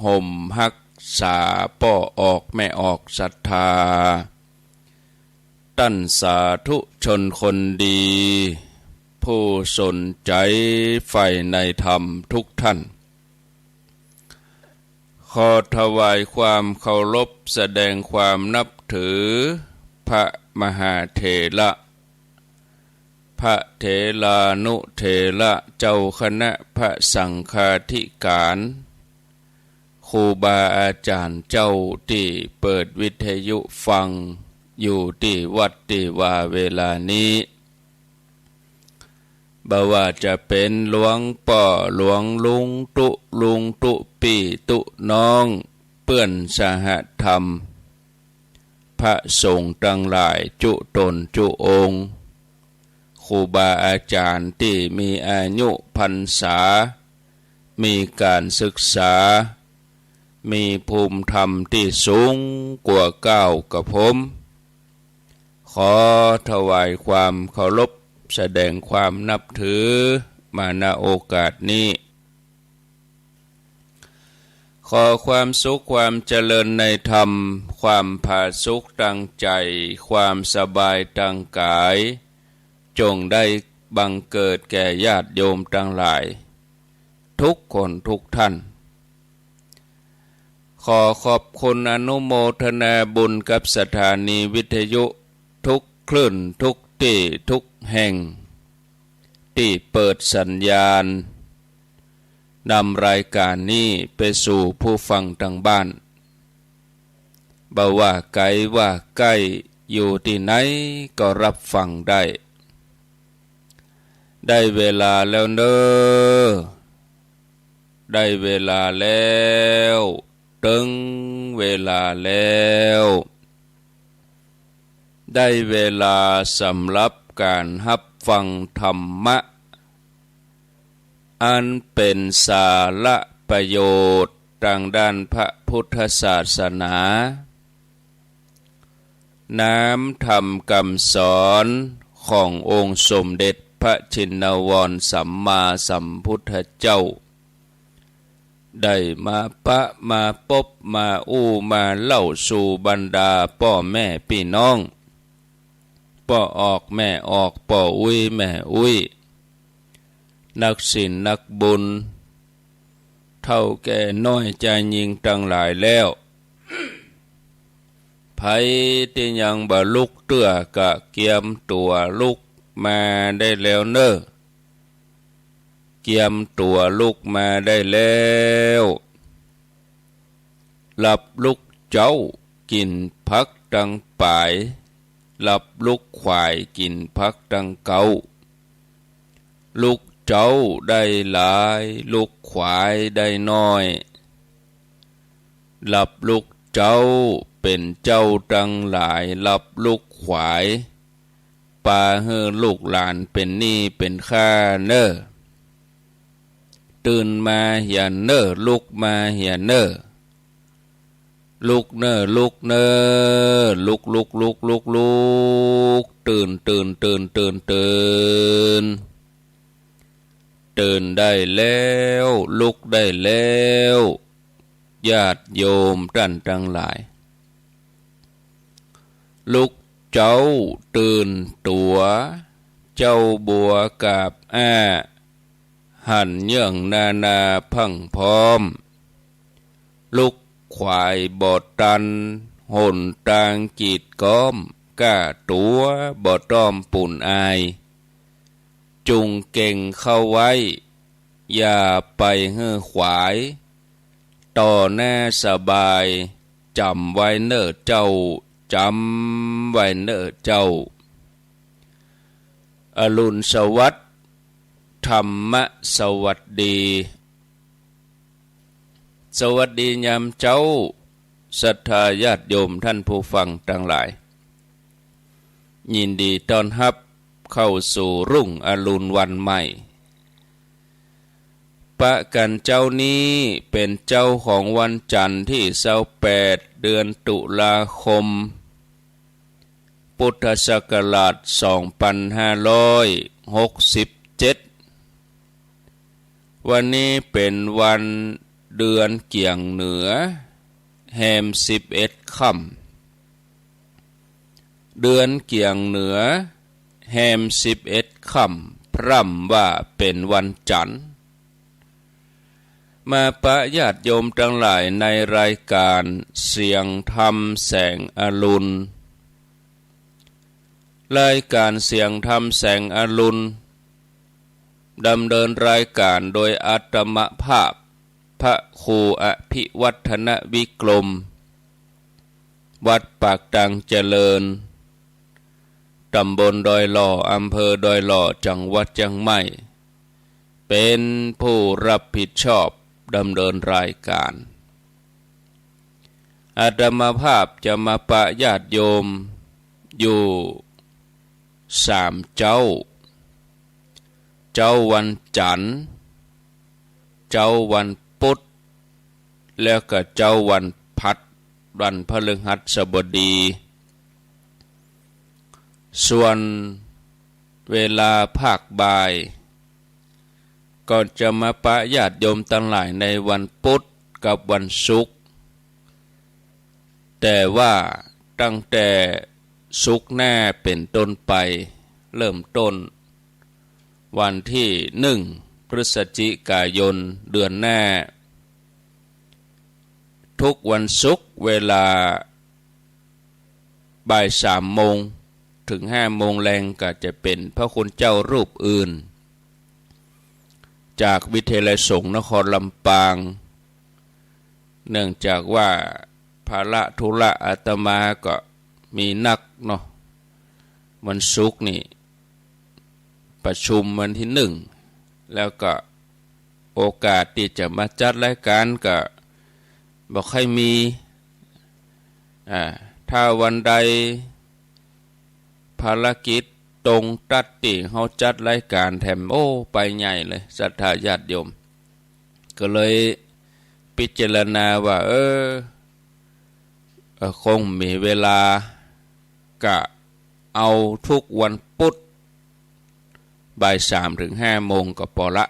ห่มฮักษาป้อออกแม่ออกศรัทธาตั้นสาธุชนคนดีผู้สนใจใฝ่ในธรรมทุกท่านขอถวายความเคารพแสดงความนับถือพระมหาเถระพระเถรานุเถระเจ้าคณะพระสังฆาธิการครูบาอาจารย์เจ้าที่เปิดวิทยุฟังอยู่ที่วัดที่ว่าเวลานี้บ่ว่าจะเป็นหลวงป่อหลวงลุงตุปีตุน้องเปื้อนสหธรรมพระสงฆ์ทั้งหลายจุตนจุองค์ครูบาอาจารย์ที่มีอายุพรรษามีการศึกษามีภูมิธรรมที่สูงกว่าก้าวกับผมขอถวายความเคารพแสดงความนับถือมาณโอกาสนี้ขอความสุขความเจริญในธรรมความผาสุกตั้งใจความสบายตั้งกายจงได้บังเกิดแก่ญาติโยมทั้งหลายทุกคนทุกท่านขอขอบคุณอนุโมทนาบุญกับสถานีวิทยุทุกคลื่นทุกที่ทุกแห่งที่เปิดสัญญาณนำรายการนี้ไปสู่ผู้ฟังทางบ้านบ่ว่าไกลว่าใกล้อยู่ที่ไหนก็รับฟังได้เวลาแล้วเนอได้เวลาแล้วถึงเวลาแล้วได้เวลาสำหรับการรับฟังธรรมะอันเป็นสาระประโยชน์ทางด้านพระพุทธศาสนาน้ำธรรมคำสอนขององค์สมเด็จพระชินวรสัมมาสัมพุทธเจ้าได้มาปะมาพบมามาเล่าสู่บรรดาพ่อแม่พี่น้องพ่อออกแม่ออกพ่อแม่นักศีลนักบุญเท่าแก่น้อยใจยิงทั้งหลายแล้วไผที่ยังบ่ลุกเตื้อกะเกียมตัวลุกมาได้แล้วเนอเกียมตัวลุกมาได้แล้วหลับลุกเจ้ากินพักดังป่ายหลับลุกควายกินพักดังเกาลุกเจ้าได้หลายลุกควายได้น้อยหลับลุกเจ้าเป็นเจ้าดังหลายหลับลุกควายปาเฮอลูกหลานเป็นหนี้เป็นค่าเนอตื่นมาอย่าเนอลุกมาอย่าเนอลุกเนอลุกเนอลุกตื่นตื่นได้แล้วลุกได้แล้วญาติโยมท่านทั้งหลายลุกเจ้าตื่นตัวเจ้าบัวกาบหันเยื่องนาพังพร้อมลุกควายบอดตันหนตางกีดก้อมก้าตัวบอดต้อมปุ่นอายจุงเก่งเข้าไว้อย่าไปเฮือขวายต่อหน้าสบายจำไว้เน้อเจ้าจำไว้เน้อเจ้าอรุณสวัสดิ์ธรรมะสวัสดีสวัสดียามเจ้าศรัทธาญาติโยมท่านผู้ฟังทั้งหลายยินดีต้อนรับเข้าสู่รุ่งอรุณวันใหม่ปะกันเจ้านี้เป็นเจ้าของวันจันทร์ที่28เดือนตุลาคมพุทธศักราช2567วันนี้เป็นวัน เดือนเกี่ยงเหนือแฮม11 ค่ำเดือนเกี่ยงเหนือแฮม11 ค่ำพร่ำว่าเป็นวันจันทร์มาปะญาติโยมทั้งหลายในรายการเสียงธรรมแสงอรุณรายการเสียงธรรมแสงอรุณดำเนินรายการโดยอาตมภาพพระครูอภิวัฒนวิกรมวัดปากตังเจริญตำบลดอยหล่ออำเภอดอยหล่อจังหวัดเชียงใหม่เป็นผู้รับผิดชอบดำเนินรายการอาตมาภาพจะมาปะญาติโยมอยู่3 เจ้าวันจันทร์เจ้าวันพุธแล้วก็เจ้าวันพัดวันพฤหัสบดีส่วนเวลาภาคบ่ายก่อนจะมาปะญาติโยมทั้งหลายในวันพุธกับวันศุกร์แต่ว่าตั้งแต่ศุกร์หน้าเป็นต้นไปเริ่มต้นวันที่1 พฤศจิกายนเดือนหน้าทุกวันศุกร์เวลาบ่าย 3 โมงถึง 5 โมงแรงก็จะเป็นพระคุณเจ้ารูปอื่นจากวิทยาลัยสงฆ์นครลำปางเนื่องจากว่าภาระธุระอาตมาก็มีนักเนาะวันศุกร์นี่ประชุมวันที่1แล้วก็โอกาสที่จะมาจัดรายการก็บอกให้มีถ้าวันใดภารกิจตรงตัดติเขาจัดรายการแถมไปใหญ่เลยศรัทธาญาติโยมก็เลยพิจารณาว่าคงมีเวลากะเอาทุกวันพุธบ่าย 3 ถึง 5 โมงก็พอละ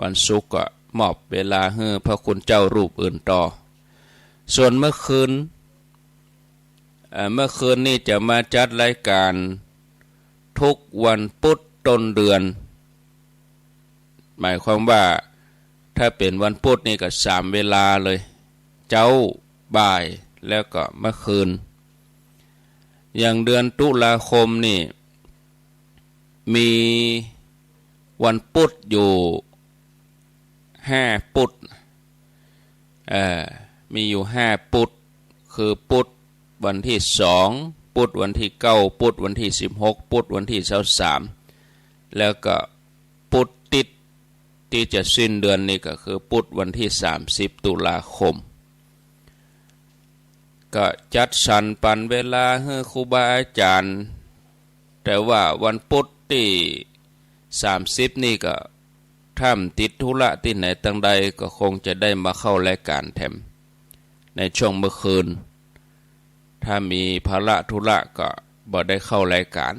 วันศุกร์ก็มอบเวลาให้พระคุณเจ้ารูปอื่นต่อส่วนเมื่อคืนนี้จะมาจัดรายการทุกวันพุธต้นเดือนหมายความว่าถ้าเป็นวันพุธนี่ก็3 เวลาเลยเจ้าบ่ายแล้วก็เมื่อคืนอย่างเดือนตุลาคมนี่มีวันพุธอยู่5 พุธมีอยู่5 พุธคือพุธวันที่2พุธวันที่9พุธวันที่16พุธวันที่23แล้วก็พุธติดที่จะสิ้นเดือนนี้ก็คือพุธวันที่30 ตุลาคมก็จัดสรรปันเวลาให้ครูบาอาจารย์แต่ว่าวันพุธที่30นี่ก็ถ้าติดธุระที่ไหนตั้งใดก็คงจะได้มาเข้ารายการแถมในช่วงเมื่อคืนถ้ามีภาระธุระก็บ่ได้เข้ารายการ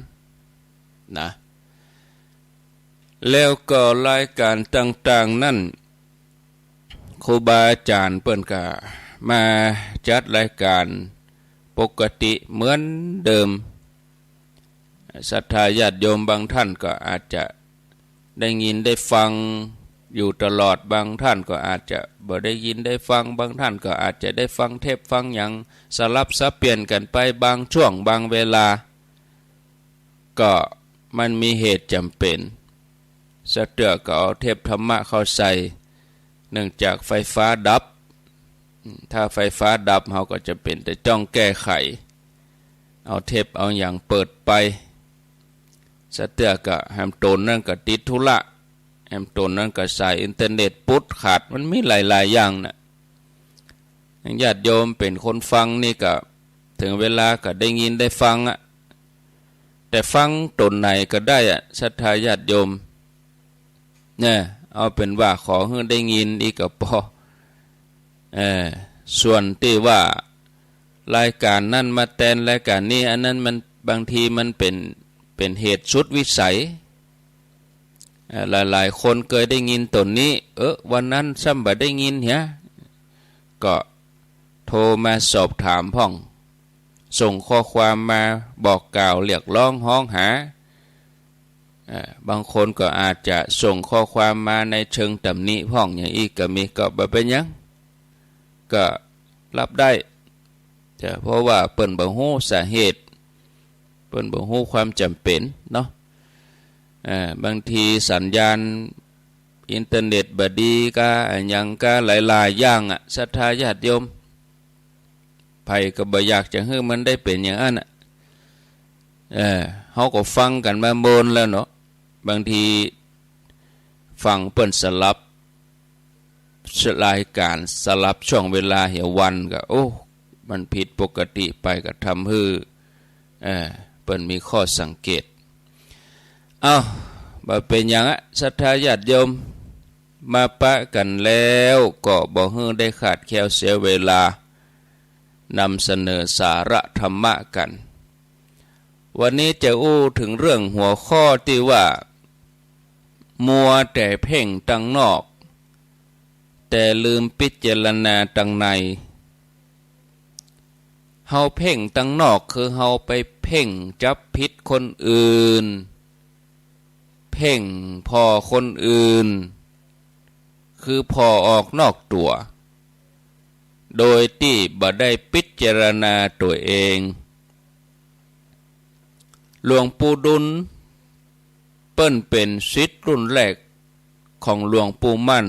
นะแล้วก็รายการต่างๆนั่นครูบาอาจารย์เปิ้นก็มาจัดรายการปกติเหมือนเดิมศรัทธาญาติโยมบางท่านก็อาจจะได้ยินได้ฟังอยู่ตลอดบางท่านก็อาจจะบ่ได้ยินได้ฟังบางท่านก็อาจจะได้ฟังเทปฟังอย่างสลับซับเปลี่ยนกันไปบางช่วงบางเวลาก็มันมีเหตุจำเป็นสะเตือก็เอาเทปธรรมะเข้าใส่เนื่องจากไฟฟ้าดับถ้าไฟฟ้าดับเขาก็จะเป็นแต่จ้องแก้ไขเอาเทปเอาอย่างเปิดไปสะเตือก็แฮมโตนนั่นก็ติดธุระแฮมโตนนั่นก็ใส่อินเทอร์เน็ตปุ๊ดขาดมันมีหลายๆอย่างนะญาติโยมเป็นคนฟังนี่ก็ถึงเวลาก็ได้ยินได้ฟังแต่ฟังตนไหนก็ได้ศรัทธาญาติโยมเนี่ยเอาเป็นว่าขอให้ได้ยินอีกก็พอส่วนที่ว่ารายการนั่นมาแทนรายการนี้อันนั้นมันบางทีมันเป็นเหตุสุดวิสัย หลายๆคนเคยได้ยินตนนี้วันนั้นซ้ำบ่ได้ยินเหียก็โทรมาสอบถามพ่องส่งข้อความมาบอกกล่าวเรียกร้องห้องหาบางคนก็อาจจะส่งข้อความมาในเชิงตำหนิพ่องอย่างอีกก็มีก็บ่เป็นหยังก็รับได้เพราะว่าเปิ้นบ่ฮู้สาเหตุเปิ้นบ่ฮู้ความจำเป็นเนาะบางทีสัญญาณอินเทอร์เน็ตบ่ดีก็หยังก็หลายๆอย่างศรัทธาญาติโยมไผก็บ่อยากจะให้มันได้เป็นอย่างนั้นเฮาก็ฟังกันมาโมนแล้วเนาะบางทีฟังเปิ้นสลับรายการสลับช่วงเวลาเหี่ยววันก็มันผิดปกติไปก็ทำให้เปิ้นมีข้อสังเกตบ่เป็นหยังศรัทธาญาติโยมมาปะกันแล้วก็บ่ให้ได้ขาดแคลวเสียเวลานำเสนอสาระธรรมะกันวันนี้จะถึงเรื่องหัวข้อที่ว่ามัวแต่เพ่งตั้งนอกแต่ลืมพิจารณาตั้งในเฮาเพ่งตั้งนอกคือเฮาไปเพ่งจับผิดคนอื่นเพ่งพอคนอื่นคือพอออกนอกตัวโดยที่บ่ได้พิจารณาตัวเองหลวงปู่ดุลเปิ้นเป็นศิษย์รุ่นแรกของหลวงปู่มั่น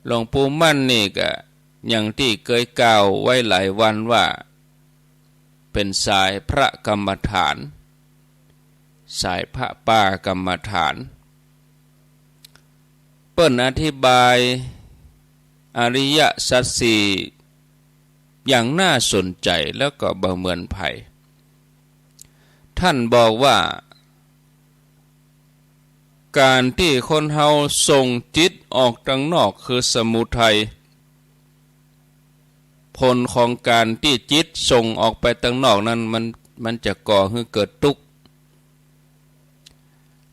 หลวงปู่มั่นนี่ก็อย่างที่เคยกล่าวไว้หลายวันว่าเป็นสายพระกรรมฐานสายพระป่ากรรมฐานเปิ้นอธิบายอริยสัจสี่อย่างน่าสนใจแล้วก็บ่เหมือนไผท่านบอกว่าการที่คนเฮาส่งจิตออกทางนอกคือสมุทัยผลของการที่จิตส่งออกไปทางนอกนั้นมันจะก่อให้เกิดทุกข์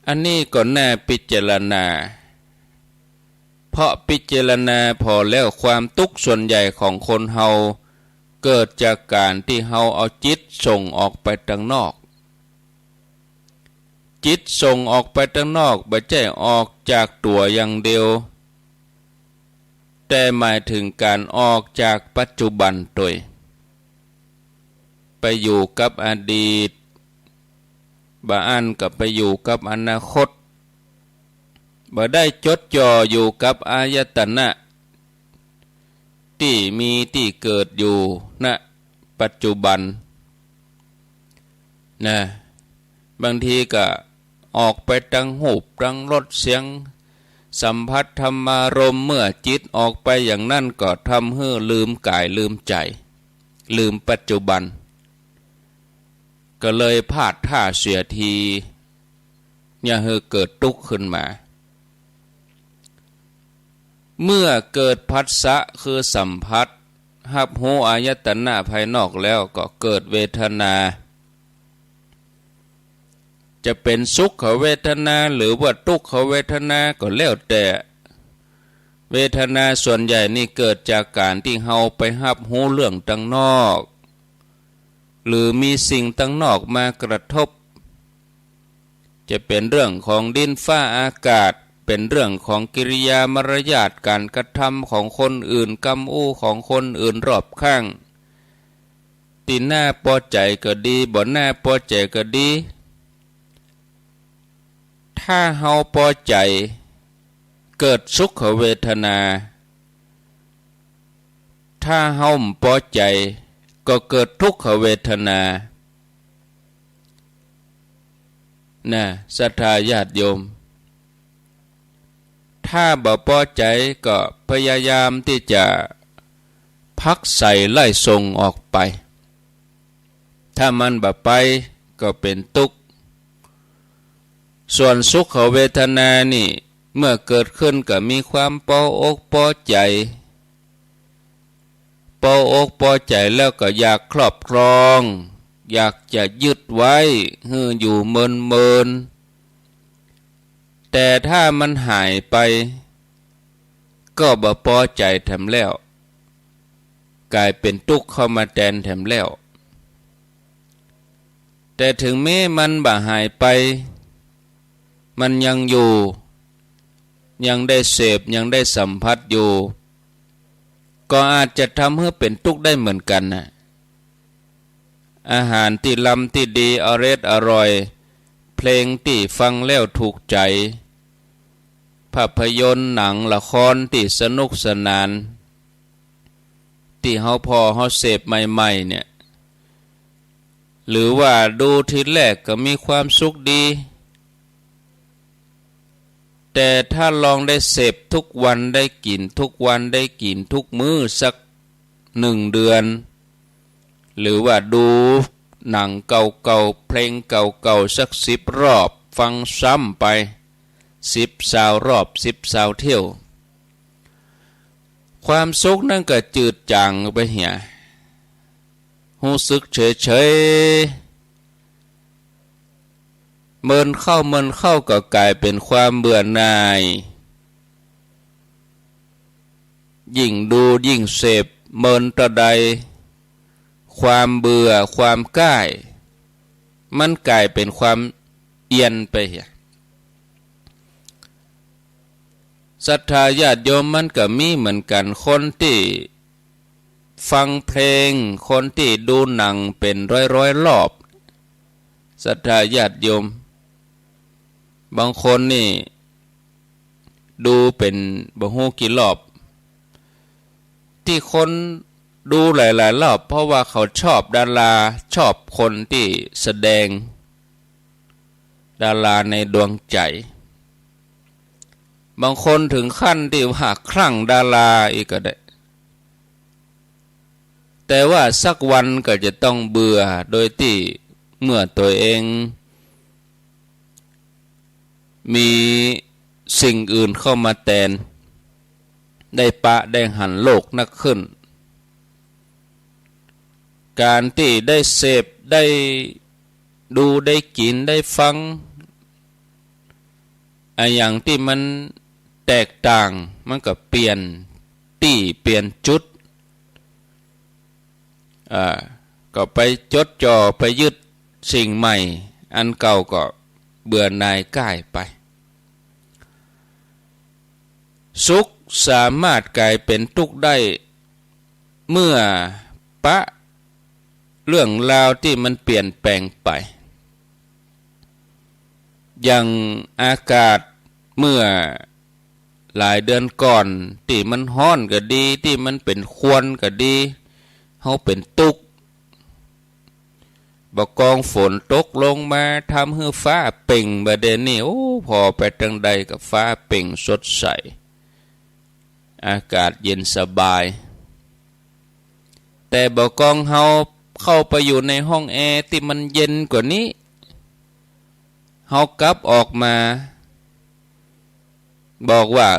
อันนี้ก็แน่พิจารณาเพราะพิจารณาพอแล้วความทุกข์ส่วนใหญ่ของคนเฮาเกิดจากการที่เฮาเอาจิตส่งออกไปทางนอกจิตส่งออกไปทางนอกบ่ใช่ออกจากตัวอย่างเดียวแต่หมายถึงการออกจากปัจจุบันตัวไปอยู่กับอดีตบางอันก็ไปอยู่กับอนาคตบ่ได้จดจ่ออยู่กับอายตนะที่มีที่เกิดอยู่ณปัจจุบันบางทีก็ออกไปทางหูปทางรสเสียงสัมผัสธรรมารมณ์เมื่อจิตออกไปอย่างนั้นก็ทำให้ลืมกายลืมใจลืมปัจจุบันก็เลยพลาดท่าเสียทีอย่าให้เกิดทุกข์ขึ้นมาเมื่อเกิดผัสสะคือสัมผัสรับรู้อายตนะภายนอกแล้วก็เกิดเวทนาจะเป็นสุขเวทนาหรือว่าทุกขเวทนาก็แล้วแต่เวทนาส่วนใหญ่นี่เกิดจากการที่เฮาไปรับรู้เรื่องต่างนอกหรือมีสิ่งต่างนอกมากระทบจะเป็นเรื่องของดินฟ้าอากาศเป็นเรื่องของกิริยามารยาทการกระทำของคนอื่นกำอู้ของคนอื่นรอบข้างที่น่าพอใจก็ดีบ่น่าพอใจก็ดีถ้าเฮาพอใจเกิดสุขเวทนาถ้าเฮาพอใจก็เกิดทุกขเวทนาศรัทธาญาติโยมถ้าบ่พอใจก็พยายามที่จะพักใส่ไล่ส่งออกไปถ้ามันบ่ไปก็เป็นทุกข์ส่วนสุขเวทนานี่เมื่อเกิดขึ้นก็มีความพออกพอใจพออกพอใจแล้วก็อยากครอบครองอยากจะยึดไว้ให้อยู่เมิน แต่ถ้ามันหายไปก็บ่พอใจแถมแล้วกลายเป็นทุกข์เข้ามาแทนแถมแล้วแต่ถึงแม้มันบ่หายไปมันยังอยู่ยังได้เสพยังได้สัมผัสอยู่ก็อาจจะทำให้เป็นทุกข์ได้เหมือนกันนะอาหารที่ล้ำที่ดีอร่อยเพลงที่ฟังแล้วถูกใจภาพยนตร์หนังละครที่สนุกสนานที่เฮาเสพใหม่ๆเนี่ยหรือว่าดูทีแรกก็มีความสุขดีแต่ถ้าลองได้เสพทุกวันได้กินทุกวันได้กินทุกมื้อสัก1 เดือนหรือว่าดูหนังเก่าๆเพลงเก่าๆสัก10 รอบฟังซ้ำไป10 20 รอบ10 20 เที่ยวความสุขนั่นก็จืดจางไปเหี่ยรู้สึกเฉยๆเมินเข้าก็กลายเป็นความเบื่อหน่ายยิ่งดูยิ่งเสพเมินต่อใดความเบื่อความก้ายมันกลายเป็นความเอียนไปเหี่ยศรัทธาญาติโยมมันก็มีเหมือนกันคนที่ฟังเพลงคนที่ดูหนังเป็นร้อยรอบศรัทธาญาติโยมบางคนนี่ดูเป็นบ่ฮู้กี่รอบที่คนดูหลายๆรอบเพราะว่าเขาชอบดาราชอบคนที่แสดงดาราในดวงใจบางคนถึงขั้นที่ว่าคลั่งดาราอีกก็ได้แต่ว่าสักวันก็จะต้องเบื่อโดยที่เมื่อตัวเองมีสิ่งอื่นเข้ามาแทนได้ปะได้หันโลกนักขึ้นการที่ได้เสพได้ดูได้กินได้ฟังอย่างที่มันแตกต่างมันก็เปลี่ยนที่เปลี่ยนจุดก็ไปจดจ่อไปยึดสิ่งใหม่อันเก่าก็เบื่อหน่ายก่ายไปสุขสามารถกลายเป็นทุกข์ได้เมื่อปะเรื่องราวที่มันเปลี่ยนแปลงไปอย่างอากาศเมื่อหลายเดือนก่อนที่มันร้อนก็ดีที่มันเป็นควนก็ดีเฮาเป็นทุกข์บ่กองฝนตกลงมาทำให้ฟ้าเปล่งบัดเดี๋ยวนี้โอ้พอไปทางใดก็ฟ้าเปล่งสดใสอากาศเย็นสบายแต่บ่กองเฮาเข้าไปอยู่ในห้องแอร์ที่มันเย็นกว่านี้เฮากลับออกมาบอกว่า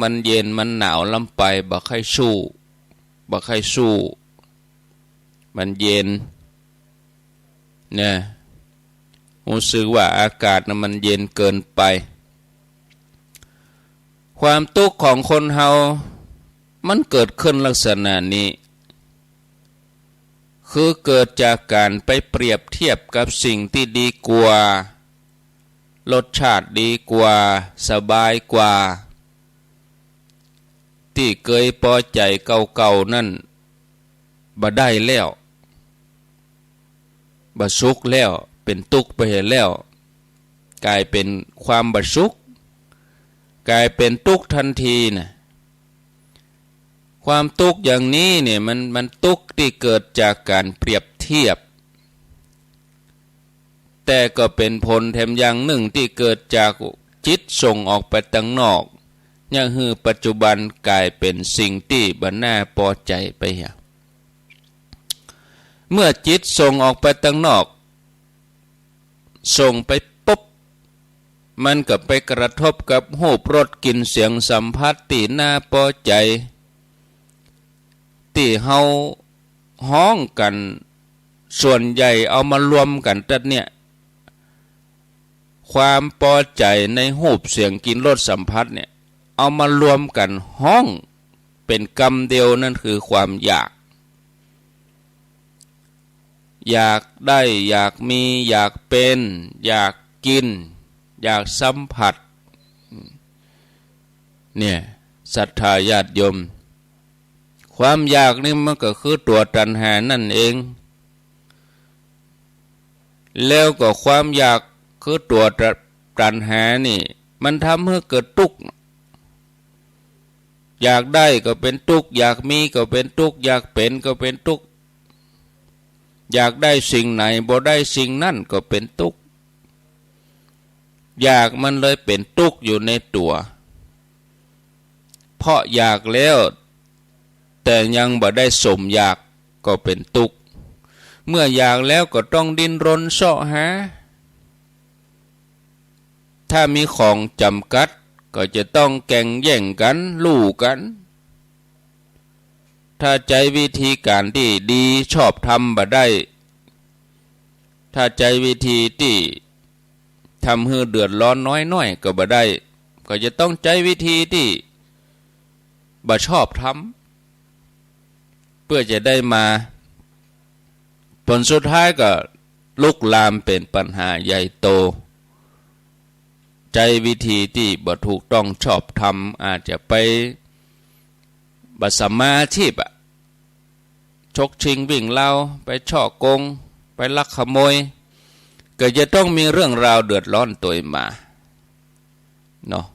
มันเย็นมันหนาวลำไปบ่ค่อยสู้มันเย็นเนี่ยรู้สึกว่าอากาศน่ะมันเย็นเกินไปความทุกข์ของคนเฮามันเกิดขึ้นลักษณะนี้คือเกิดจากการไปเปรียบเทียบกับสิ่งที่ดีกว่ารสชาติดีกว่าสบายกว่าที่เคยพอใจเก่าๆนั่นบ่ได้แล้วบ่สุขแล้วเป็นทุกข์ไปแล้วกลายเป็นความบ่สุขกลายเป็นทุกข์ทันทีนะความทุกข์อย่างนี้เนี่ยมันทุกข์ที่เกิดจากการเปรียบเทียบแต่ก็เป็นผลแถมอย่างหนึ่งที่เกิดจากจิตส่งออกไปตั้งนอกอย่างคือปัจจุบันกลายเป็นสิ่งที่บ่น่าพอใจไปเมื่อจิตส่งออกไปตั้งนอกส่งไปปุ๊บมันก็ไปกระทบกับรูปรสกลิ่นเสียงสัมผัสที่น่าพอใจที่เฮาฮ้องกันส่วนใหญ่เอามารวมกันตัดเนี่ย ความพอใจในรูปเสียงกลิ่นรสสัมผัสเนี่ยเอามารวมกันห้องเป็นกรรมเดียวนั่นคือความอยากได้อยากมีอยากเป็นอยากกินอยากสัมผัสเนี่ยศรัทธาญาติโยมความอยากนี่มันก็คือตัวตัณหานั่นเองแล้วก็ความอยากคือตัวตัณหานี่มันทำให้เกิดทุกข์อยากได้ก็เป็นทุกข์อยากมีก็เป็นทุกข์อยากเป็นก็เป็นทุกข์อยากได้สิ่งไหนบ่ได้สิ่งนั่นก็เป็นทุกข์อยากมันเลยเป็นทุกข์อยู่ในตัวเพราะอยากแล้วแต่ยังบ่ได้สมอยากก็เป็นทุกข์เมื่ออยากแล้วก็ต้องดิ้นรนเสาะหาถ้ามีของจำกัดก็จะต้องแข่งแย่งกันลู่กันถ้าใจวิธีการที่ดีชอบทำบ่ได้ถ้าใจวิธีที่ทำให้เดือดร้อนน้อยๆก็บ่ได้ก็จะต้องใจวิธีที่บ่ชอบทำเพื่อจะได้มาผลสุดท้ายก็ลุกลามเป็นปัญหาใหญ่โตใจวิธีที่บ่ถูกต้องชอบทำอาจจะไปบัสัมมาอาชีพชกชิงวิ่งเล่าไปช่อโกงไปลักขโมยก็จะต้องมีเรื่องราวเดือดร้อนตัวมาเนาะ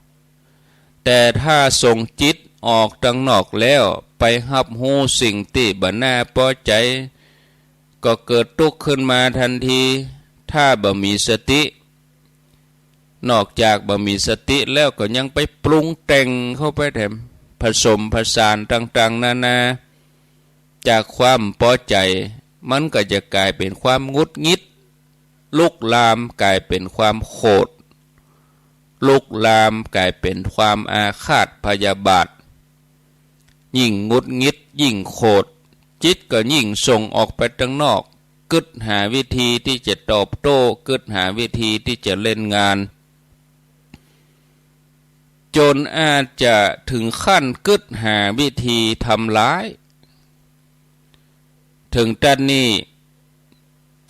แต่ถ้าส่งจิตออกทางนอกแล้วไปรับรู้สิ่งที่บ่น่าพอใจก็เกิดทุกข์ขึ้นมาทันทีถ้าบ่มีสตินอกจากบ่มีสติแล้วก็ยังไปปรุงแต่งเข้าไปแถมผสมผสานต่างๆนานาจากความพอใจมันก็จะกลายเป็นความงุดงิดลุกลามกลายเป็นความโกรธลุกลามกลายเป็นความอาฆาตพยาบาทยิ่งงุดงิดยิ่งโกรธจิตก็ยิ่งส่งออกไปข้างนอกกึดหาวิธีที่จะตอบโต้กึดหาวิธีที่จะเล่นงานจนอาจจะถึงขั้นกึดหาวิธีทำร้ายถึงตอนนี้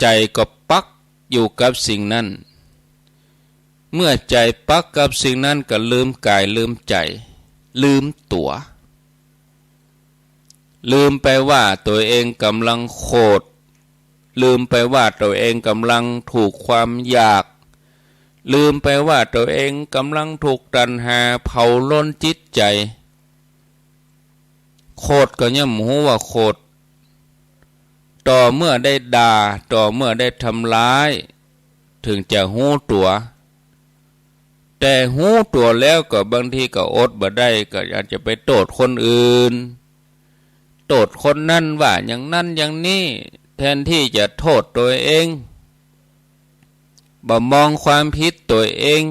ใจก็ปักอยู่กับสิ่งนั้นเมื่อใจปักกับสิ่งนั้นก็ลืมกายลืมใจลืมตัวลืมไปว่าตัวเองกำลังโกรธลืมไปว่าตัวเองกำลังถูกความอยากลืมไปว่าตัวเองกำลังถูกตัณหาเผาล้นจิตใจโกรธก็ย่อมรู้ว่าโกรธต่อเมื่อได้ด่าต่อเมื่อได้ทำร้ายถึงจะรู้ตัวแต่รู้ตัวแล้วก็บางทีก็อดบ่ได้ก็อาจจะไปโทษคนอื่นโทษคนนั้นว่าอย่างนั้นอย่างนี้แทนที่จะโทษตัวเองบ่มองความผิดตัวเอง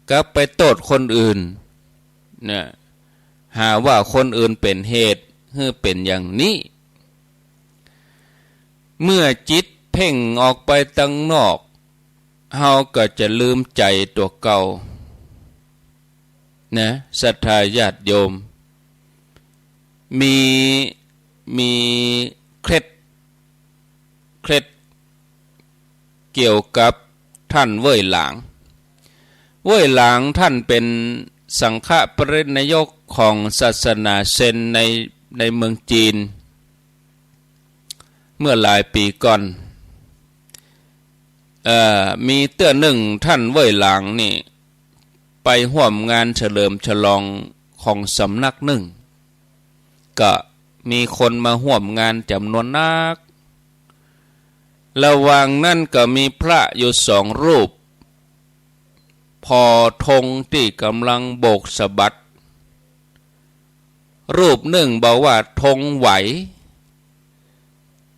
ก็ไปโทษคนอื่นเนี่ยหาว่าคนอื่นเป็นเหตุให้เป็นอย่างนี้เมื่อจิตเพ่งออกไปตั้งนอกเฮาก็จะลืมใจตัวเก่านะศรัทธาญาติโยมมีเคล็ดเกี่ยวกับท่านเว่ยหลางท่านเป็นสังฆปรินายกของศาสนาเซนในเมืองจีนเมื่อหลายปีก่อนมีเตื้อหนึ่งท่านเว่ยหลางนี่ไปร่วมงานเฉลิมฉลองของสำนักหนึ่งก็มีคนมาร่วมงานจำนวนนักระหว่างนั้นก็มีพระอยู่2 รูปพอธงที่กำลังโบกสะบัดรูปหนึ่งบอกว่าธงไหว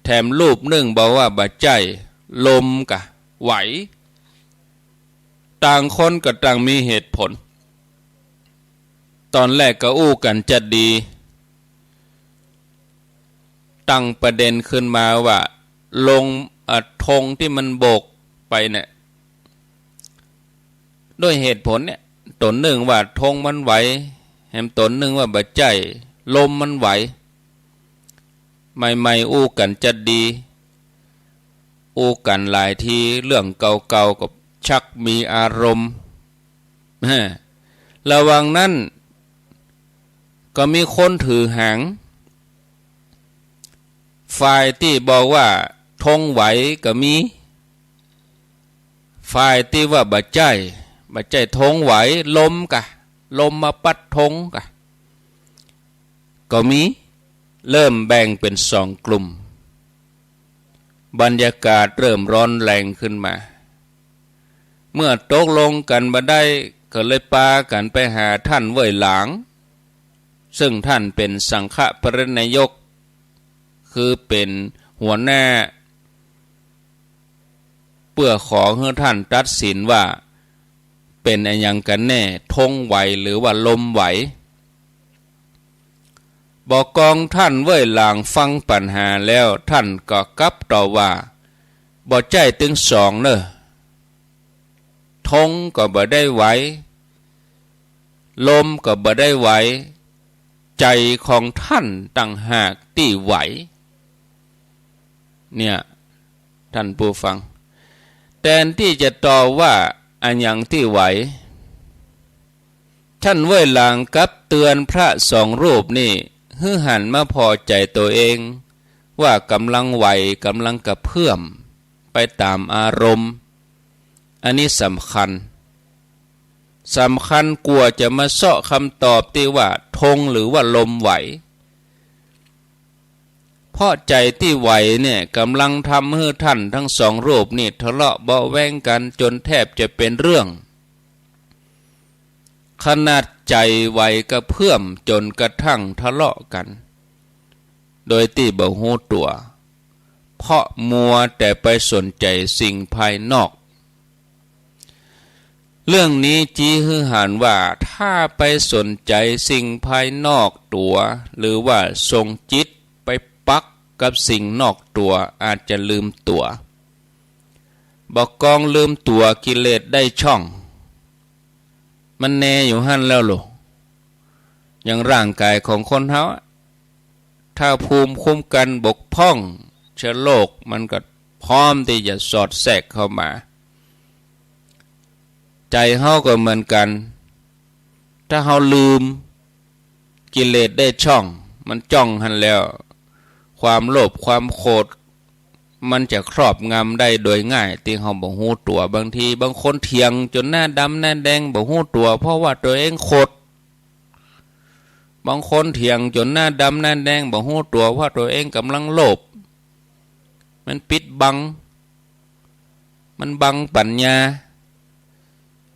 แถมรูปหนึ่งบอกว่าบ่ใจลมกะไหวต่างคนก็ต่างมีเหตุผลตอนแรกก็อู้กันจะดีตั้งประเด็นขึ้นมาว่าลงธงที่มันโบกไปเนี่ย ด้วยเหตุผลเนี่ยตนหนึ่งว่าธงมันไหวแหมตนหนึ่งว่าบ่ใจลมมันไหวใหม่ๆอู้กันจะดีอู้กันหลายทีเรื่องเก่าๆกับชักมีอารมณ์ระหว่างนั้นก็มีคนถือหางฝ่ายที่บอกว่าธงไหวก็มีฝ่ายที่ว่าบ่ใจธงไหวลมมาปัดธงก็มีเริ่มแบ่งเป็นสองกลุ่มบรรยากาศเริ่มร้อนแรงขึ้นมาเมื่อตกลงกันบ่ได้ก็เลยพากันไปหาท่านเว่ยหลางซึ่งท่านเป็นสังฆปรินายกคือเป็นหัวหน้าเพื่อขอให้ท่านตัดสินว่าเป็นอะไรอย่างกันแน่ธงไหวหรือว่าลมไหวบอกกองท่านเว่ยหลางฟังปัญหาแล้วท่านก็กลับต่อว่าบ่ใจถึงสองเนอะธงก็บ่ได้ไหวลมก็บ่ได้ไหวใจของท่านต่างหากที่ไหวเนี่ยท่านผู้ฟังแทนที่จะตอบว่าอันอย่างที่ไหวท่านเว่ยหลางกับเตือนพระสองรูปนี่ให้หันมาพอใจตัวเองว่ากำลังไหวกำลังกระเพื่อมไปตามอารมณ์อันนี้สำคัญกว่าจะมาเสาะคำตอบที่ว่าธงหรือว่าลมไหวเพราะใจที่ไหวเนี่ยกำลังทำให้ท่านทั้งสองรูปนี่ทะเลาะเบาะแว้งกันจนแทบจะเป็นเรื่องขนาดใจไหวกระเพื่อมจนกระทั่งทะเลาะกันโดยที่บ่ฮู้ตัวเพราะมัวแต่ไปสนใจสิ่งภายนอกเรื่องนี้จี้ฮือหานว่าถ้าไปสนใจสิ่งภายนอกตัวหรือว่าทรงจิตไปปักกับสิ่งนอกตัวอาจจะลืมตัวบอกกองลืมตัวกิเลสได้ช่องมันแน่อยู่หั่นแล้วลูกอย่างร่างกายของคนเฮาถ้าภูมิคุ้มกันบกพร่องเชื้อโรคมันก็พร้อมที่จะสอดแทรกเข้ามาใจเฮาก็เหมือนกันถ้าเฮาลืมกิเลสได้ช่องมันจ้องหั่นแล้วความโลภความโกรธมันจะครอบงำได้โดยง่ายที่เฮาบ่ฮู้ตัวบางทีบางคนเถียงจนหน้าดำหน้าแดงบ่ฮู้ตัวเพราะว่าตัวเองโคตรบางคนเถียงจนหน้าดำหน้าแดงบ่ฮู้ตัวว่าตัวเองกำลังโลภมันปิดบังมันบังปัญญา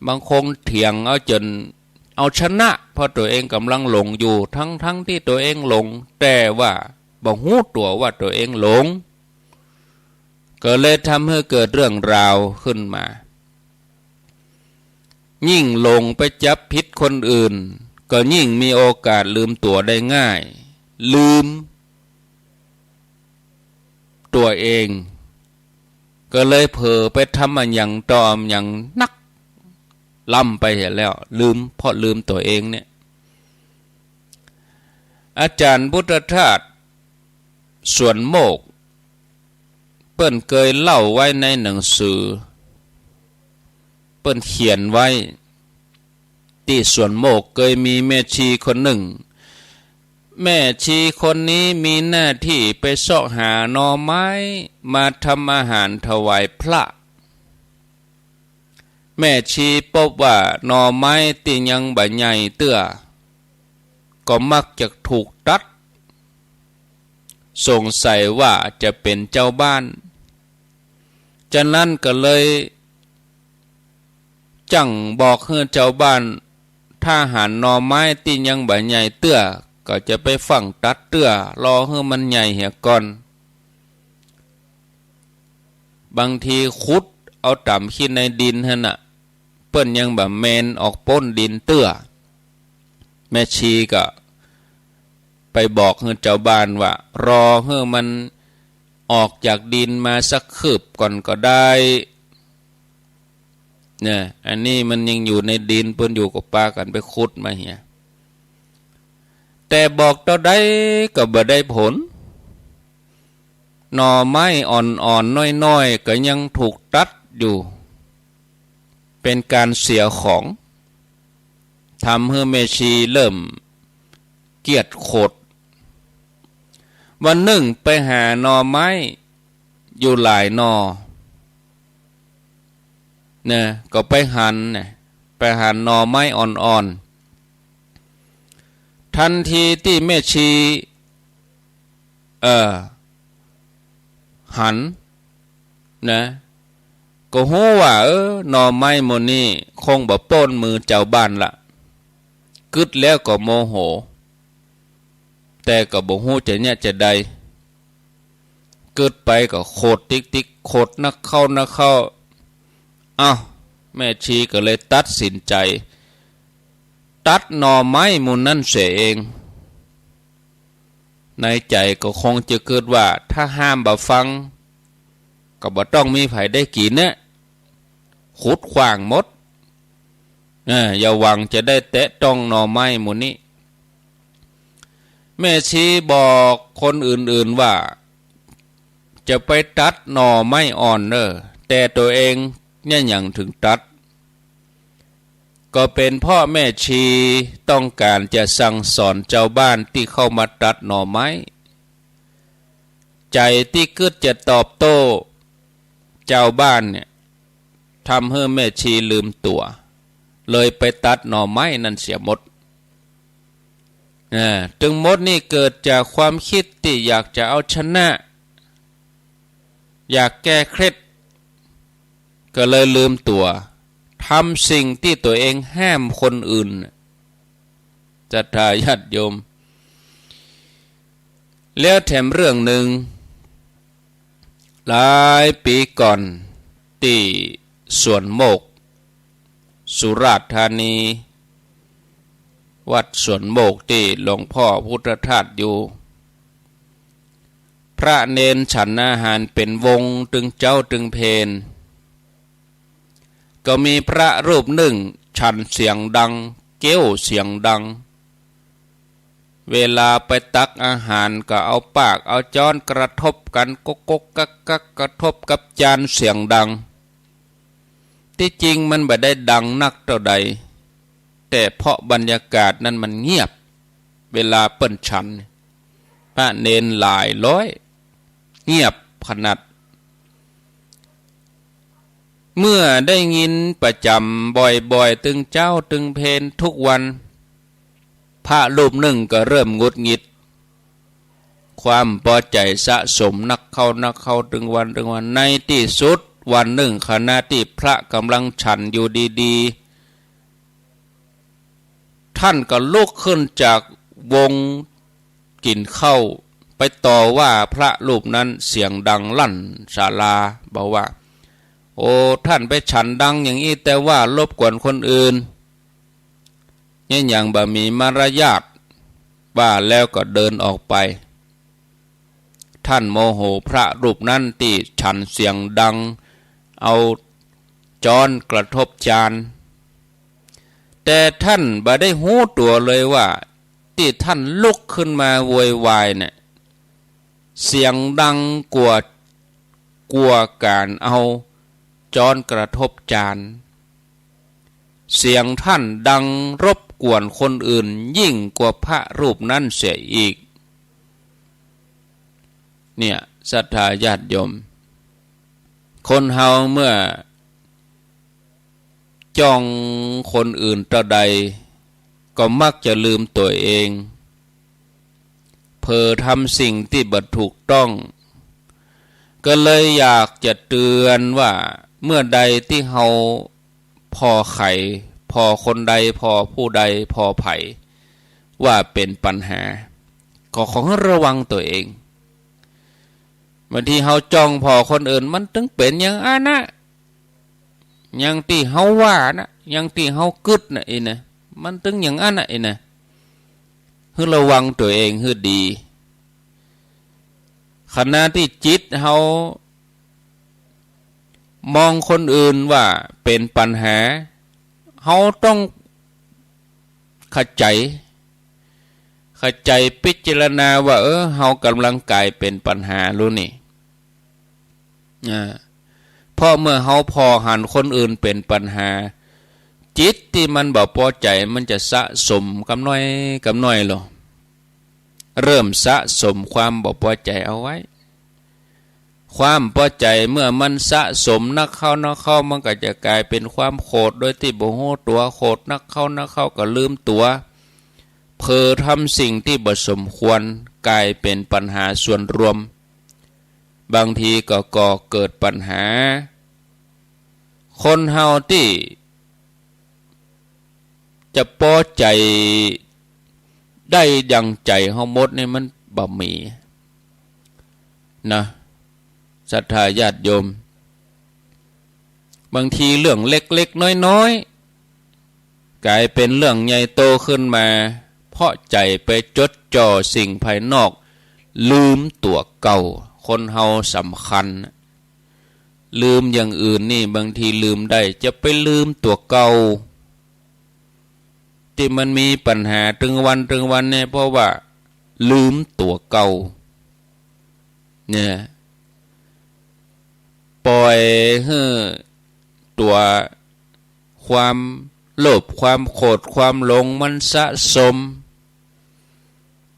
บางคนเถียงเอาจนเอาชนะเพราะตัวเองกำลังหลงอยู่ทั้งที่ตัวเองหลงแต่ว่าบ่ฮู้ตัวว่าตัวเองหลงก็เลยทำให้เกิดเรื่องราวขึ้นมายิ่งหลงไปจับผิดคนอื่นก็ยิ่งมีโอกาสลืมตัวได้ง่ายลืมตัวเองก็เลยเผลอไปทำมันอย่างตอมอย่างนักล่ำไปเห็นแล้วลืมเพราะลืมตัวเองเนี่ยอาจารย์พุทธทาสส่วนโมกเปิ้นเคยเล่าไว้ในหนังสือเปิ้นเขียนไว้ที่ส่วนโมกเคยมีแม่ชีคนหนึ่งแม่ชีคนนี้มีหน้าที่ไปเสาะหาหน่อไม้มาทำอาหารถวายพระแม่ชีพบว่าหน่อไม้ที่ยังบ่ใหญ่เตื้อก็มักจะถูกตัดสงสัยว่าจะเป็นเจ้าบ้านฉะนั้นก็เลยจังบอกให้เจ้าบ้านถ้าหันหน่อไม้ที่ยังบ่ใหญ่เตื้อก็จะไปฝังตัดเตื้อรอให้มันใหญ่เหี่ยก่อนบางทีขุดเอาต่ำขี้ในดินหั่นน่ะเปิ้นยังบ่แมนออกป้นดินเตื้อแม่ชีก็ไปบอกให้เจ้าบ้านว่ารอให้มันออกจากดินมาสักคืบก่อนก็ได้ เนี่ยอันนี้มันยังอยู่ในดินเพิ่นอยู่กับปลากันไปขุดมาเหียแต่บอกต่อได้ก็บ่ได้ผลหน่อไม้อ่อนๆน้อยๆก็ยังถูกตัดอยู่เป็นการเสียของทำให้แม่ชีเริ่มเกียจโคตรวันหนึ่งไปหาหน่อไม้อยู่หลายหน่อเนี่ยก็ไปหั่นหน่อไม้อ่อนๆทันทีที่แม่ชีหันนะก็ฮู้ว่าหน่อไม้หมดนี้คงบ่ป้นมือเจ้าบ้านละกึดแล้วก็โมโหแต่ก็บ่ฮู้จะเนี่ยจะใดกึดไปก็โคตรติ๊กโคตรนักเข้าอ้าวแม่ชีก็เลยตัดสินใจตัดหน่อไม้มูลนั่นเสียเองในใจก็คงจะเกิดว่าถ้าห้ามบ่ฟังก็บ่ต้องมีไผได้กินเนี่ยขุดขวางหมดอย่าหวังจะได้แตะต้องหน่อไม้มูลนี้แม่ชีบอกคนอื่นๆว่าจะไปตัดหน่อไม้อ่อนแต่ตัวเองเนี่ยอย่างถึงตัดก็เป็นพ่อแม่ชีต้องการจะสั่งสอนเจ้าบ้านที่เข้ามาตัดหน่อไม้ใจที่กึดจะตอบโต้เจ้าบ้านเนี่ยทำให้แม่ชีลืมตัวเลยไปตัดหน่อไม้นั่นเสียหมดถึงหมดนี่เกิดจากความคิดที่อยากจะเอาชนะอยากแก้เคล็ดก็เลยลืมตัวทำสิ่งที่ตัวเองห้ามคนอื่นศรัทธาญาติโยมแล้วแถมเรื่องหนึ่งหลายปีก่อนที่สวนโมกสุราษฎร์ธานีวัดสวนโมกที่หลวงพ่อพุทธทาสอยู่พระเนนฉันอาหารเป็นวงตึงเจ้าตึงเพนก็มีพระรูปหนึ่งฉันเสียงดังเกี้ยวเสียงดังเวลาไปตักอาหารก็เอาปากเอาจ้อนกระทบกันกกกักกระทบกับจานเสียงดังที่จริงมันไม่ได้ดังนักเท่าใดแต่เพราะบรรยากาศนั้นมันเงียบเวลาเปิ้นฉันพระเนนหลายร้อยเงียบขนาดเมื่อได้ยินประจำบ่อยๆตึงเจ้าตึงเพนทุกวันพระรูปหนึ่งก็เริ่มงุดหงิดความพอใจสะสมนักเข้าตึงวันในที่สุดวันหนึ่งขณะที่พระกำลังฉันอยู่ดีๆท่านก็ลุกขึ้นจากวงกินข้าวไปต่อว่าพระรูปนั้นเสียงดังลั่นศาลาบอกว่าโอ้ท่านไปฉันดังอย่างนี้แต่ว่ารบกวนคนอื่นเนี่ยอย่างบ่มีมารยาทว่าแล้วก็เดินออกไปท่านโมโหพระรูปนั้นที่ฉันเสียงดังเอาจ้อนกระทบจานแต่ท่านบ่ได้หูตัวเลยว่าที่ท่านลุกขึ้นมาโวยวายเนี่ยเสียงดังกว่าการเอาจ้อนกระทบจานเสียงท่านดังรบกวนคนอื่นยิ่งกว่าพระรูปนั้นเสียอีกเนี่ยศรัทธาญาติโยมคนเฮาเมื่อจ้องคนอื่นต่อใดก็มักจะลืมตัวเองเผลอทำสิ่งที่บ่ถูกต้องก็เลยอยากจะเตือนว่าเมื่อใดที่เฮาพอไข่พอคนใดพอผู้ใดพอไผว่าเป็นปัญหาก็ขอให้ระวังตัวเองบางทีเฮาจ้องพอคนอื่นมันถึงเป็นอย่างนั้นนะอย่างที่เฮาว่านะอย่างที่เฮากึดนะนะมันถึงอย่างนั้นนะนะให้ระวังตัวเองให้ดีขณะที่จิตเฮา มองคนอื่นว่าเป็นปัญหาเฮาต้องเข้าใจพิจารณาว่าเฮากำลังกลายเป็นปัญหารู้นี่เพราะเมื่อเฮาพอหันคนอื่นเป็นปัญหาจิตที่มันบ่พอใจมันจะสะสมกำน้อยหรอเริ่มสะสมความบ่พอใจเอาไว้ความพอใจเมื่อมันสะสมนักเข้ามันก็จะกลายเป็นความโกรธโดยที่บ่ฮู้ตัวโกรธนักเข้าก็ลืมตัวเผลอทำสิ่งที่บ่สมควรกลายเป็นปัญหาส่วนรวมบางทีก็ก่อเกิดปัญหาคนเฮาที่จะพอใจได้ดังใจเฮาหมดนี่มันบ่มีนะศรัทธาญาติโยมบางทีเรื่องเล็กๆน้อยๆกลายเป็นเรื่องใหญ่โตขึ้นมาเพราะใจไปจดจ่อสิ่งภายนอกลืมตัวเก่าคนเฮาสำคัญลืมอย่างอื่นนี่บางทีลืมได้จะไปลืมตัวเก่าที่มันมีปัญหาถึงวันเนี่ยเพราะว่าลืมตัวเก่าเนี่ยปล่อยให้ตัวความโลภความโกรธความหลงมันสะสม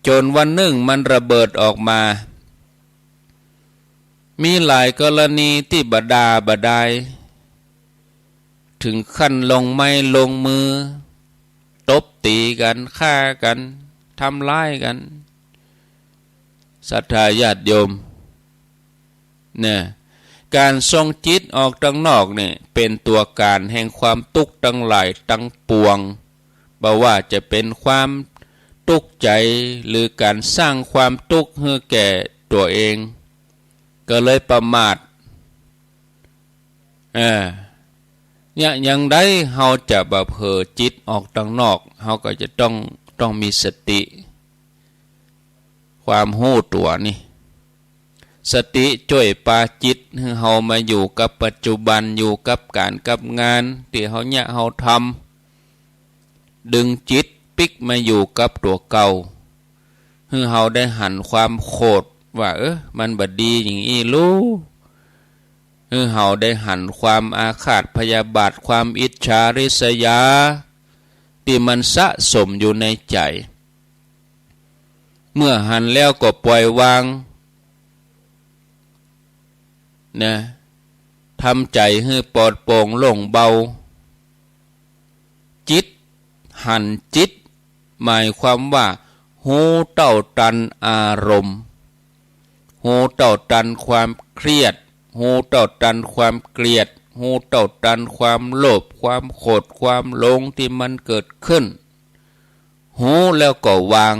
จนวันหนึ่งมันระเบิดออกมามีหลายกรณีที่บดายถึงขั้นลงไม้ลงมือตบตีกันฆ่ากันทำร้ายกันศรัทธาญาติโยมเนี่ยการทรงจิตออกตั้งนอกเนี่ยเป็นตัวการแห่งความทุกข์ทั้งหลายทั้งปวงบ่ว่าจะเป็นความทุกข์ใจหรือการสร้างความทุกข์ให้แก่ตัวเองก็เลยประมาทเนี่ยยังได้เฮาจะบ่เผลอจิตออกตั้งนอกเฮาก็จะต้องมีสติความรู้ตัวนี่สติช่วยปาจิตให้เฮามาอยู่กับปัจจุบันอยู่กับการกับงานที่เฮาเนี่ยเฮาทำดึงจิตปิกมาอยู่กับตัวเก่าให้เฮาได้หันความโกรธว่ามันบ่ดีอย่างนี้รู้ให้เฮาได้หันความอาฆาตพยาบาทความอิจฉาริษยาที่มันสะสมอยู่ในใจเมื่อหันแล้วก็ปล่อยวางนะทำใจให้ปลอดโปร่งโล่งเบาจิตหันจิตหมายความว่าหูเต้าตันอารมณ์หูเต้าตันความเครียดหูเต้าตันความเกลียดหูเต้าตันความโลภความโกรธความหลงที่มันเกิดขึ้นหูแล้วก็วาง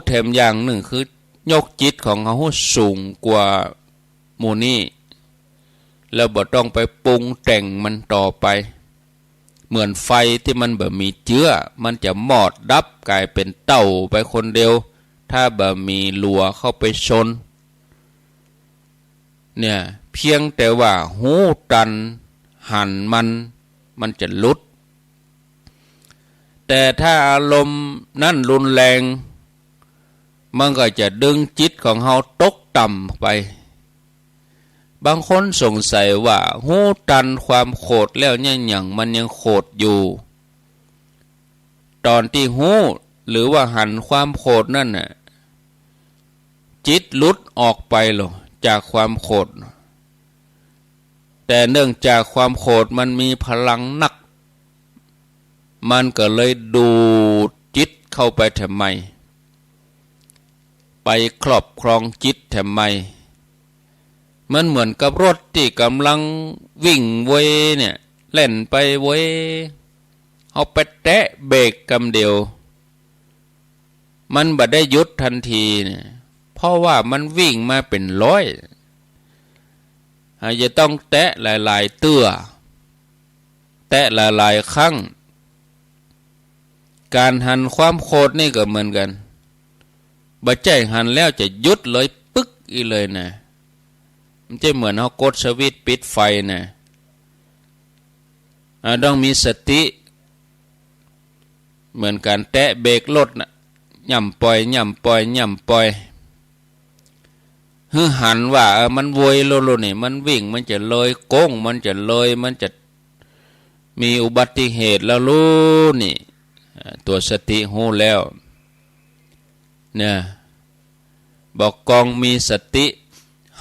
แถมอย่างหนึ่งคือยกจิตของเขาสูงกว่าหมู่นี้แล้วบ่ต้องไปปรุงแต่งมันต่อไปเหมือนไฟที่มันแบบมีเชื้อมันจะมอดดับกลายเป็นเต่าไปคนเดียวถ้าแบบมีลัวเข้าไปชนเนี่ยเพียงแต่ว่าหูตันหันมันจะลุดแต่ถ้าอารมณ์นั่นรุนแรงมันก็จะดึงจิตของเราตกต่ำไปบางคนสงสัยว่าหูตันความโกรธแล้วเนี่ยอย่างมันยังโกรธอยู่ตอนที่หูหรือว่าหันความโกรธนั่นน่ะจิตลุดออกไปหรอจากความโกรธแต่เนื่องจากความโกรธมันมีพลังนักมันก็เลยดูดจิตเข้าไปทำไมไปครอบครองจิตทำไมมันเหมือนกับรถที่กำลังวิ่งเว้ยเนี่ยเล่นไปเว้ยเอาไปแตะเบรกกำเดียวมันบ่ได้หยุดทันทีเนี่ยเพราะว่ามันวิ่งมาเป็นร้อยอาจจะต้องแตะหลายๆเตื้อแตะหลายๆครั้งการหันความโกรธนี่ก็เหมือนกันบ่ใจหันแล้วจะหยุดเลยปึ๊กอีเลยนะ มันจะเหมือนเขากดสวิตช์ปิดไฟนะต้องมีสติเหมือนการแตะเบรกรถนะย่ำปล่อยย่ำปล่อยย่ำปล่อยฮือหันว่ามันโวยโลโลนี่มันวิ่งมันจะเลยโก้งมันจะเลยมันจะมีอุบัติเหตุแล้วรู้นี่ตัวสติหูแล้วเนี่ยบอกกองมีสติ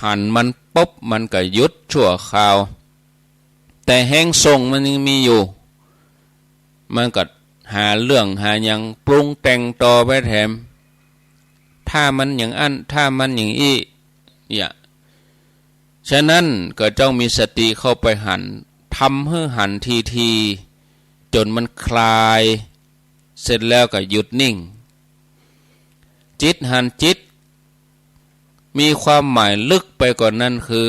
หันมันปุ๊บมันก็หยุดชั่วคราวแต่แห้งทรงมันยังมีอยู่มันก็หาเรื่องหาอย่างปรุงแต่งต่อไปแถมถ้ามันอย่างอันถ้ามันอย่างอี้เนี่ยฉะนั้นก็ต้องมีสติเข้าไปหันทำให้หันทีจนมันคลายเสร็จแล้วก็หยุดนิ่งจิตหันจิตมีความหมายลึกไปกว่านั้นคือ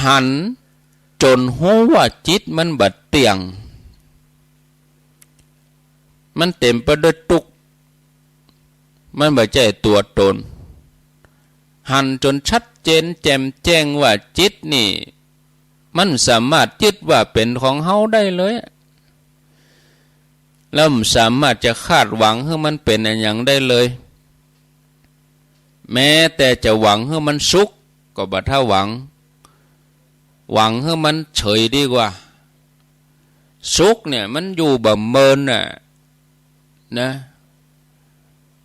หันจนรู้ว่าจิตมันบัดเตียงมันเต็มไปด้วยทุกข์มันบ่ใช่ตัวตนหันจนชัดเจนแจ่มแจ้งว่าจิตนี่มันสามารถยึดว่าเป็นของเฮาได้เลยแล้วมันสามารถจะคาดหวังให้มันเป็นอย่างได้เลยแม้แต่จะหวังให้มันสุขก็บ่ถ้าหวังให้มันเฉยดีกว่าสุขเนี่ยมันอยู่บ่เมินน่ะนะ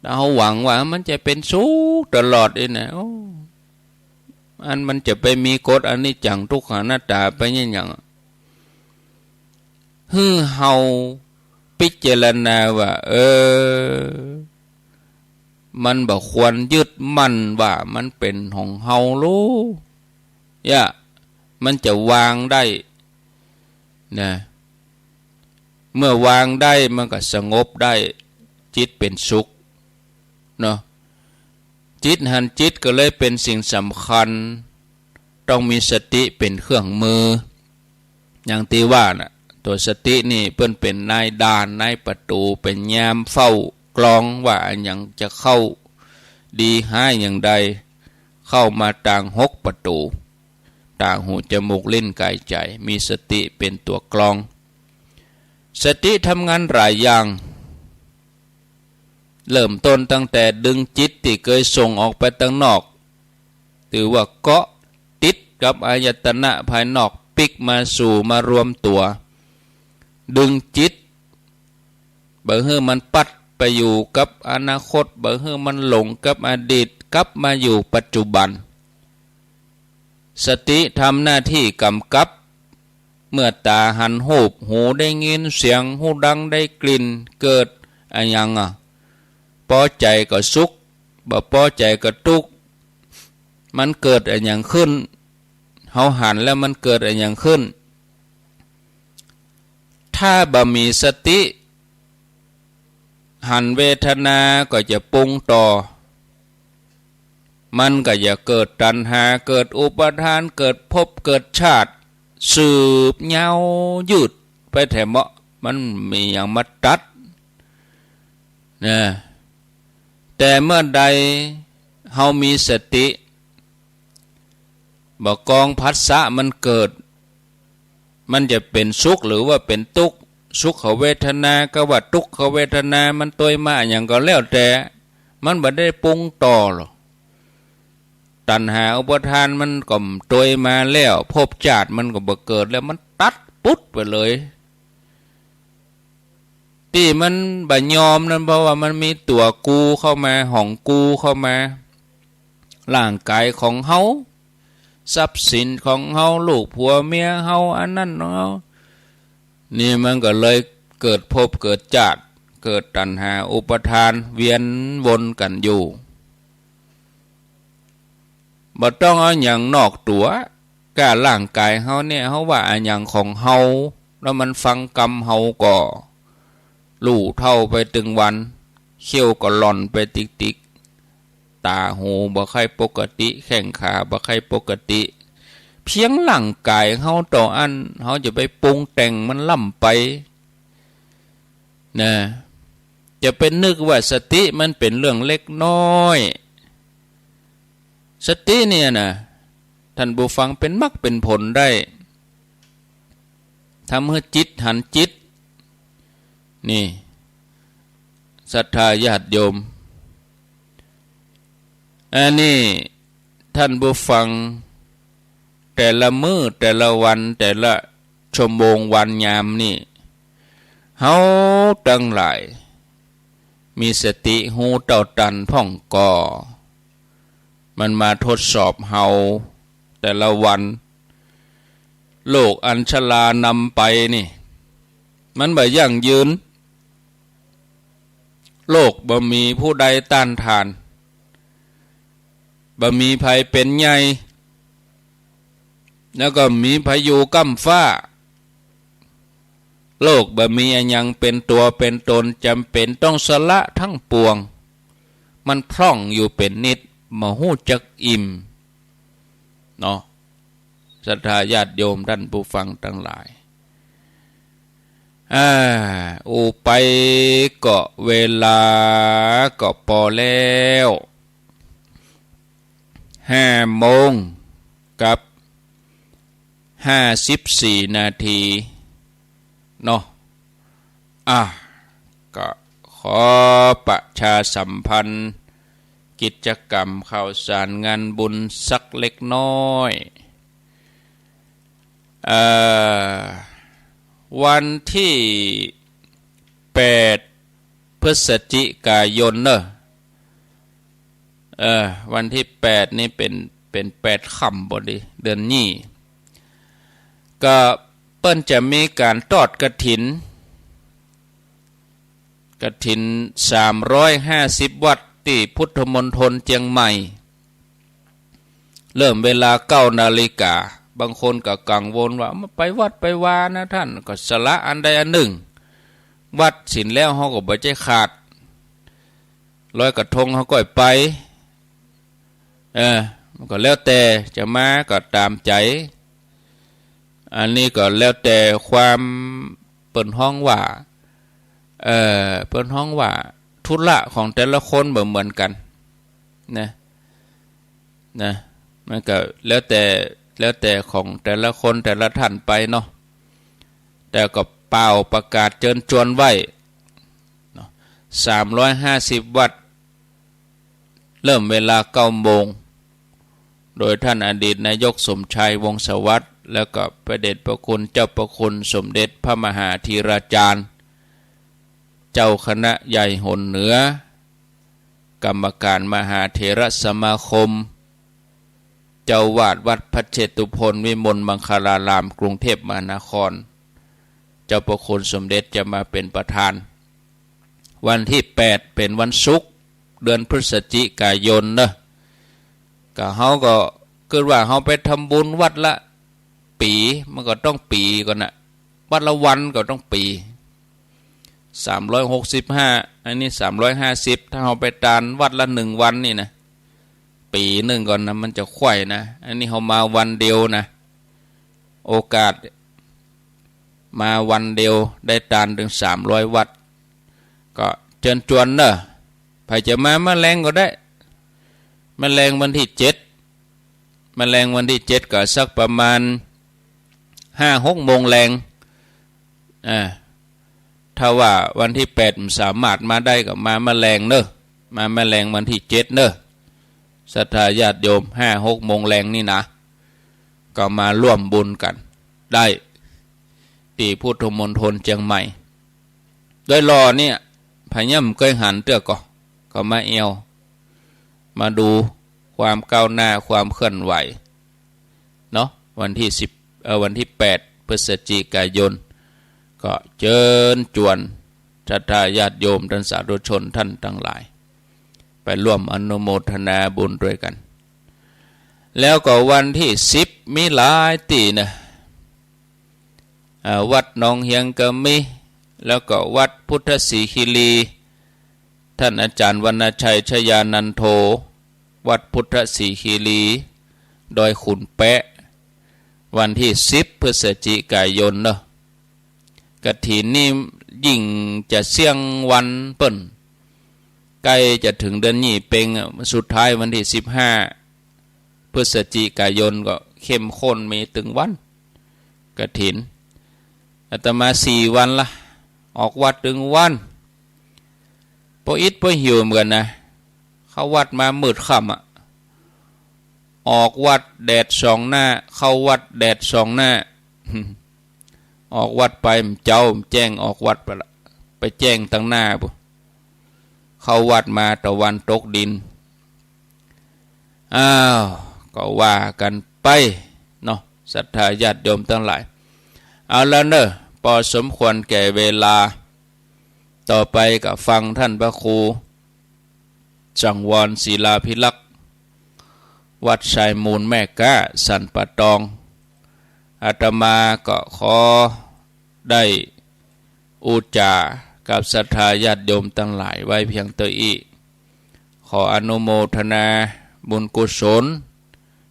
ถ้าเราหวังว่ามันจะเป็นสุขตลอดเลยนะอันมันจะไปมีกฎอนิจจังทุกขังอนัตตาไปอย่างเฮาพิจารณาว่ามันบ่ควรยึดมั่นว่ามันเป็นของเฮารู้มันจะวางได้นะเมื่อวางได้มันก็สงบได้จิตเป็นสุขเนาะจิตหันจิตก็เลยเป็นสิ่งสำคัญต้องมีสติเป็นเครื่องมืออย่างที่ว่าน่ะตัวสตินี่เพิ่นเป็นนายด่านนายประตูเป็นยามเฝ้ากลองว่าอย่างจะเข้าดีห้ายอย่างใดเข้ามาต่างหกประตูต่างหูจมูกลิ้นกายใจมีสติเป็นตัวกลองสติทำงานหลายอย่างเริ่มต้นตั้งแต่ดึงจิตที่เคยส่งออกไปตั้งนอกถือว่าเกาะติดกับอายตนะภายนอกปิกมาสู่มารวมตัวดึงจิตบ่ให้มันปัดไปอยู่กับอนาคตบ่ให้มันหลงกับอดีตกลับมาอยู่ปัจจุบันสติทำหน้าที่กำกับเมื่อตาหันหูบหูได้ยินเสียงหูดังได้กลิ่นเกิดอะไรพอใจก็สุขบ่พอใจก็ทุกข์มันเกิดอะไรอย่างขึ้นเฮาหันแล้วมันเกิดอะไรอย่างขึ้นถ้าบ่มีสติหันเวทนาก็จะปรุงต่อมันก็จะเกิดตัณหาเกิดอุปาทานเกิดภพเกิดชาติสืบยาวยืดไปแถมมันมีอย่างมาตัดนะแต่เมื่อใดเฮามีสติบ่กองผัสสะมันเกิดมันจะเป็นสุขหรือว่าเป็นทุกข์สุขเวทนาก็ว่าทุกขเวทนามันตัวมาอย่างก็แล้วแต่มันบ่ได้ปรุงต่อหรอกตัณหาอุปทานมันก็ตัวมาแล้วภพชาติมันก็บ่เกิดแล้วมันตัดปุ๊บไปเลยที่มันบ่ยอมนั่นเพราะว่ามันมีตัวกูเข้ามาห้องกูเข้ามาร่างกายของเฮาทรัพย์สินของเฮาลูกผัวเมียเฮาอันนั้นของเฮานี่มันก็เลยเกิดภพเกิดชาติเกิดตัณหาอุปทานเวียนวนกันอยู่บ่ต้องเอาอย่างนอกตัวกล้าร่างกายเฮาเนี่ยเฮาว่าอันอย่างของเฮาแล้วมันฟังกรรมเฮาก่อลู่เท่าไปตึงวันเขี้ยวก็หล่อนไปติ๊กตาหูบ่ค่อยปกติแข้งขาบ่ค่อยปกติเพียงร่างกายเฮาต่ออันเฮาจะไปปรุงแต่งมันล่ำไปนะจะเป็นนึกว่าสติมันเป็นเรื่องเล็กน้อยสติเนี่ยนะ ท่านผู้ฟังเป็นมรรคเป็นผลได้ทำให้จิตหันจิตนี่ศรัทธาญาติโยมอันนี้ท่านผู้ฟังแต่ละมื้อแต่ละวันแต่ละชั่วโมงวันยามนี่เฮาตั้งหลายมีสติหูเต่าตันพ่องก่อมันมาทดสอบเฮาแต่ละวันโลกอันชรานำไปนี่มันบ่ยั่งยืนโลกบ่มีผู้ใดต้านทานบ่มีภัยเป็นใหญ่แล้วก็มีพายุก้ำฟ้าโลกบ่มีอันยังเป็นตัวเป็นตนจำเป็นต้องสละทั้งปวงมันพร่องอยู่เป็นนิดมาหู้จักอิ่มเนาะศรัทธาญาติโยมท่านผู้ฟังทั้งหลายไปก็เวลาก็พอแล้ว5 โมงกับ54 นาทีเนาะก็ขอประชาสัมพันธ์กิจกรรมข่าวสารงานบุญสักเล็กน้อยวันที่8 พฤศจิกายนเนอะวันที่8นี่เป็น8 ค่ำบ่ดิเดือนนี้ก็เปิ้นจะมีการทอดกฐิน350 วัดที่พุทธมณฑลเชียงใหม่เริ่มเวลา 9 นาฬิกาบางคนก็กังวลว่าไปวัดไปวานะท่านก็สละอันใดอันหนึ่งวัดศีลแล้วเฮาก็บ่ใจขาดลอยกระทงเฮาก็ไปมันก็แล้วแต่จะมาก็ตามใจอันนี้ก็แล้วแต่ความเปิ้นฮ้องว่าเปิ้นฮ้องว่าธุระของแต่ละคนบ่เหมือนกันนะมันก็แล้วแต่ของแต่ละคนแต่ละท่านไปเนาะแต่ก็เป่าประกาศเชิญชวนไว้350 วัดเริ่มเวลา 9 โมงโดยท่านอดีตนายกสมชายวงศ์สวัสดิ์แล้วก็พระเดชพระคุณเจ้าประคุณสมเด็จพระมหาธีราจารย์เจ้าคณะใหญ่หนเหนือกรรมการมหาเถรสมาคมเจ้าวาดวัดพระเชตุพนวิมลมังคลารามกรุงเทพมหานครเจ้าประคุณสมเด็จจะมาเป็นประธานวันที่8เป็นวันศุกร์เดือนพฤศจิกายนนะก็เฮาก็คิดว่าเฮาไปทำบุญวัดละปีมันก็ต้องปีก่อนนะวัดละวันก็ต้องปี365อันนี้350ถ้าเฮาไปตานวัดละ1 วันนี่นะปีหนึ่งก่อนนะมันจะไขว่นะอันนี้เฮามาวันเดียวนะโอกาสมาวันเดียวได้ตานถึง300 วัดก็เชิญชวนเนอะใครจะมาแมลงก็ได้แมลงวันที่7ก็สักประมาณ 5-6 โมงแรงถ้าว่าวันที่8สามารถมาได้ก็มาแมลงเนอะมาแมลงวันที่7เนอะศรัทธาญาติโยม 5-6 โมงแรงนี่นะก็มาร่วมบุญกันได้ที่พุทธมณฑลเชียงใหม่โดยรอเนี่ยพะย่ำเคยหันเตื้อก็มาเอวมาดูความก้าวหน้าความเคลื่อนไหวเนาะวันที่8 พฤศจิกายนก็เชิญชวนศรัทธาญาติโยมท่านสาธุชนท่านทั้งหลายไปร่วมอนุโมทนาบุญด้วยกันแล้วก็วันที่10มีหลายที่นะวัดหนองเฮียงก็มีแล้วก็วัดพุทธศรีคีรีท่านอาจารย์วรรณชัยชยานันโทวัดพุทธศรีคีรีดอยขุนแปะวันที่10 พฤศจิกายนเนาะกฐินนี่ยิ่งจะเสี่ยงวันเปิ้นใกล้จะถึงเดือนนี้เป็งสุดท้ายวันที่15 พฤศจิกายนก็ เข้มข้นมีถึงวันกฐินอาตมา4 วันละออกวัดถึงวันพออิดพอหิวเหมือนกันนะเข้าวัดมามืดค่ำออกวัดแดด2 หน้าเข้าวัดแดด2 หน้า ออกวัดไปเจ้าแจ้งออกวัดไปแจ้งตั้งหน้าปุ๊เข้าวัดมาตะวันตกดินอ้าวก็ว่ากันไปเนาะศรัทธาญาติโยมทั้งหลายเอาแล้วเนอะพอสมควรแก่เวลาต่อไปก็ฟังท่านพระครูจังวรศิลาภิลักษ์วัดชายมูลแม่ก้าสันปะตองอาตมาก็ขอได้อุจากับศรัทธาญาติโยมทั้งหลายไว้เพียงเท่านี้ขออนุโมทนาบุญกุศล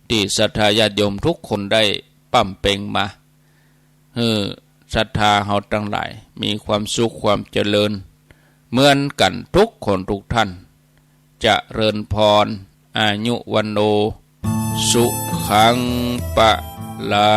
ที่ศรัทธาญาติโยมทุกคนได้ปั้มเป่งมาศรัทธาเฮาทั้งหลายมีความสุขความเจริญเหมือนกันทุกคนทุกท่านจะเริญพรอายุวันโนสุขังปะลา